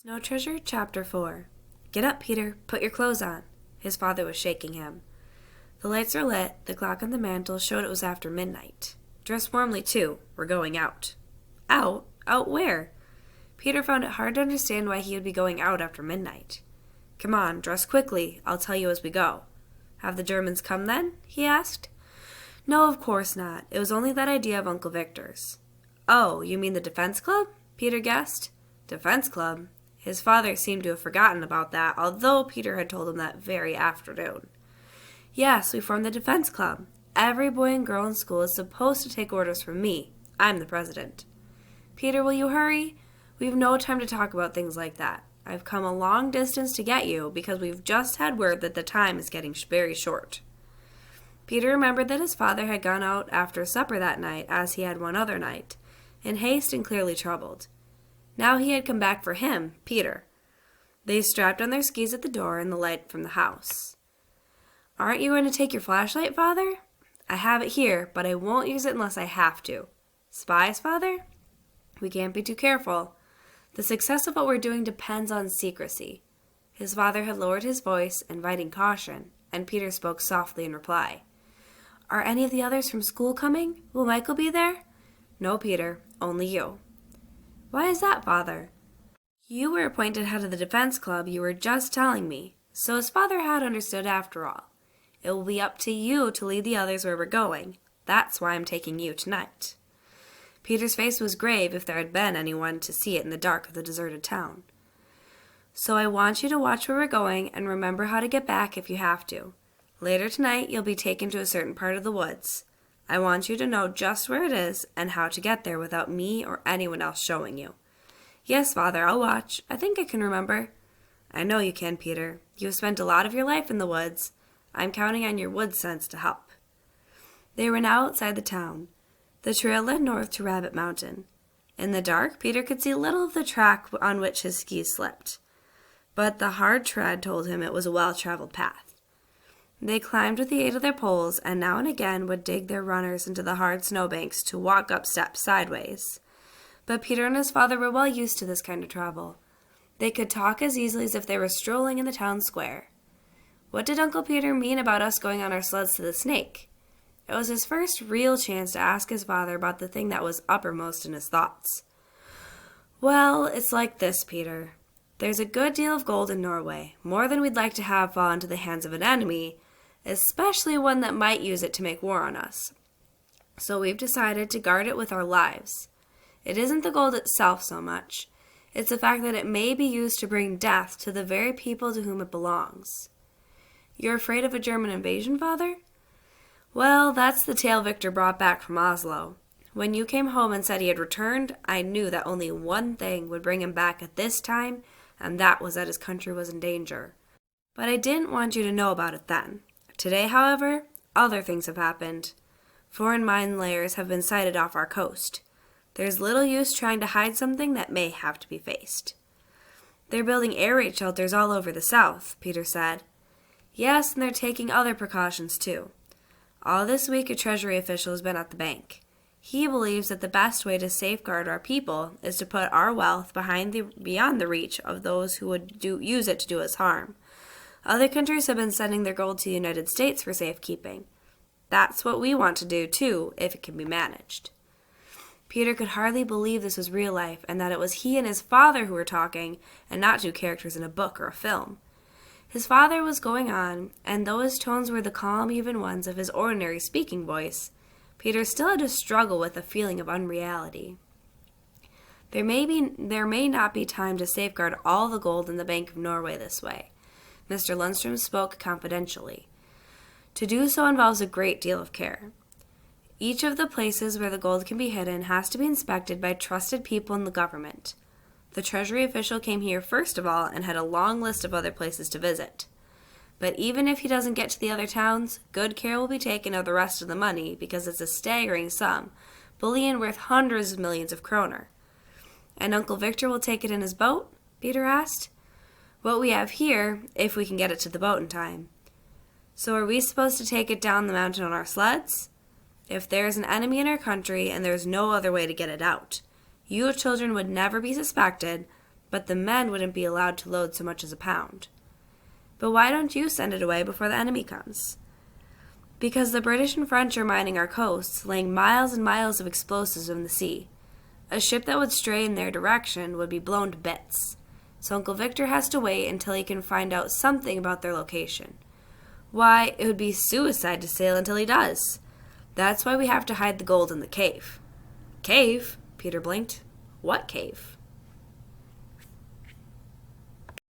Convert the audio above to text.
Snow Treasure, Chapter 4. Get up, Peter. Put your clothes on. His father was shaking him. The lights were lit. The clock on the mantel showed it was after midnight. Dress warmly, too. We're going out. Out? Out where? Peter found it hard to understand why he would be going out after midnight. Come on, dress quickly. I'll tell you as we go. Have the Germans come then? He asked. No, of course not. It was only that idea of Uncle Victor's. Oh, you mean the Defense Club? Peter guessed. Defense Club? His father seemed to have forgotten about that, although Peter had told him that very afternoon. Yes, we formed the Defense Club. Every boy and girl in school is supposed to take orders from me. I'm the president. Peter, will you hurry? We've no time to talk about things like that. I've come a long distance to get you because we've just had word that the time is getting very short. Peter remembered that his father had gone out after supper that night, as he had one other night, in haste and clearly troubled. Now he had come back for him, Peter. They strapped on their skis at the door in the light from the house. Aren't you going to take your flashlight, Father? I have it here, but I won't use it unless I have to. Spies, Father? We can't be too careful. The success of what we're doing depends on secrecy. His father had lowered his voice, inviting caution, and Peter spoke softly in reply. Are any of the others from school coming? Will Michael be there? No, Peter, only you. Why is that, Father? You were appointed head of the Defense Club, you were just telling me. So his father had understood after all. It will be up to you to lead the others where we're going. That's why I'm taking you tonight. Peter's face was grave if there had been anyone to see it in the dark of the deserted town. So I want you to watch where we're going and remember how to get back if you have to. Later tonight, you'll be taken to a certain part of the woods. I want you to know just where it is and how to get there without me or anyone else showing you. Yes, Father, I'll watch. I think I can remember. I know you can, Peter. You have spent a lot of your life in the woods. I'm counting on your wood sense to help. They were now outside the town. The trail led north to Rabbit Mountain. In the dark, Peter could see little of the track on which his skis slipped, but the hard tread told him it was a well-traveled path. They climbed with the aid of their poles, and now and again would dig their runners into the hard snowbanks to walk up steps sideways. But Peter and his father were well used to this kind of travel. They could talk as easily as if they were strolling in the town square. What did Uncle Peter mean about us going on our sleds to the Snake? It was his first real chance to ask his father about the thing that was uppermost in his thoughts. Well, it's like this, Peter. There's a good deal of gold in Norway, more than we'd like to have fall into the hands of an enemy, especially one that might use it to make war on us. So we've decided to guard it with our lives. It isn't the gold itself so much. It's the fact that it may be used to bring death to the very people to whom it belongs. You're afraid of a German invasion, Father? Well, that's the tale Victor brought back from Oslo. When you came home and said he had returned, I knew that only one thing would bring him back at this time, and that was that his country was in danger. But I didn't want you to know about it then. Today, however, other things have happened. Foreign mine layers have been sighted off our coast. There's little use trying to hide something that may have to be faced. They're building air raid shelters all over the south, Peter said. Yes, and they're taking other precautions too. All this week a Treasury official has been at the bank. He believes that the best way to safeguard our people is to put our wealth beyond the reach of those who would use it to do us harm. Other countries have been sending their gold to the United States for safekeeping. That's what we want to do, too, if it can be managed. Peter could hardly believe this was real life and that it was he and his father who were talking and not two characters in a book or a film. His father was going on, and though his tones were the calm, even ones of his ordinary speaking voice, Peter still had to struggle with a feeling of unreality. There may not be time to safeguard all the gold in the Bank of Norway this way. Mr. Lundstrom spoke confidentially. To do so involves a great deal of care. Each of the places where the gold can be hidden has to be inspected by trusted people in the government. The Treasury official came here first of all and had a long list of other places to visit. But even if he doesn't get to the other towns, good care will be taken of the rest of the money because it's a staggering sum, bullion worth hundreds of millions of kroner. And Uncle Victor will take it in his boat? Peter asked. What we have here, if we can get it to the boat in time. So are we supposed to take it down the mountain on our sleds? If there is an enemy in our country and there is no other way to get it out, you children would never be suspected, but the men wouldn't be allowed to load so much as a pound. But why don't you send it away before the enemy comes? Because the British and French are mining our coasts, laying miles and miles of explosives in the sea. A ship that would stray in their direction would be blown to bits. So Uncle Victor has to wait until he can find out something about their location. Why, it would be suicide to sail until he does. That's why we have to hide the gold in the cave. Cave? Peter blinked. What cave?